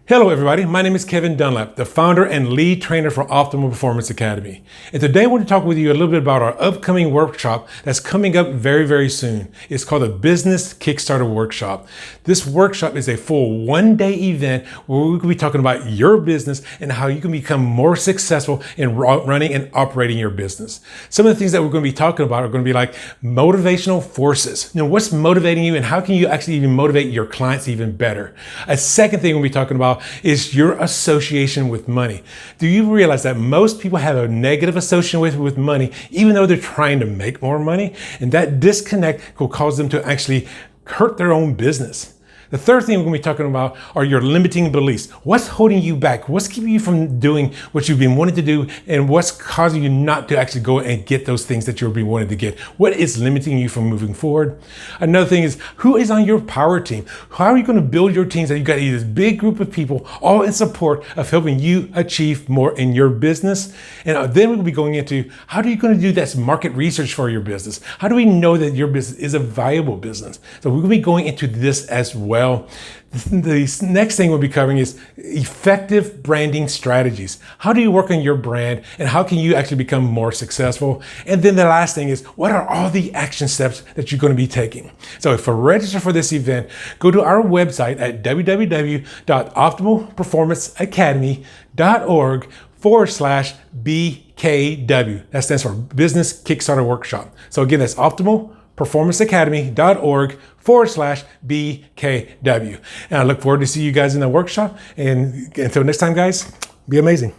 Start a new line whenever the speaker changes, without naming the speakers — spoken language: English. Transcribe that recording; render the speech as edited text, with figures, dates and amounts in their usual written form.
Hello everybody, my name is Kevin Dunlap, the founder and lead trainer for Optimal Performance Academy. And today I want to talk with you a little bit about our upcoming workshop that's coming up very, very soon. It's called the Business Kickstarter Workshop. This workshop is a full one-day event where we're going to be talking about your business and how you can become more successful in running and operating your business. Some of the things that we're going to be talking about are going to be like motivational forces. What's motivating you and how can you actually even motivate your clients even better? A second thing we'll be talking about is your association with money. Do you realize that most people have a negative association with money, even though they're trying to make more money? And that disconnect will cause them to actually hurt their own business. The third thing we're going to be talking about are your limiting beliefs. What's holding you back? What's keeping you from doing what you've been wanting to do? And what's causing you not to actually go and get those things that you've been wanting to get? What is limiting you from moving forward? Another thing is, who is on your power team? How are you going to build your teams that you've got this big group of people all in support of helping you achieve more in your business? And then we'll be going into how are you going to do that market research for your business? How do we know that your business is a viable business? So we're going to be going into this as well. The next thing we'll be covering is effective branding strategies. How do you work on your brand and how can you actually become more successful? And then the last thing is, what are all the action steps that you're going to be taking? So to register for this event, go to our website at www.optimalperformanceacademy.org/BKW. That stands for Business Kickstarter Workshop. So again, that's optimalperformanceacademy.org/BKW. And I look forward to see you guys in the workshop. And until next time, guys, be amazing.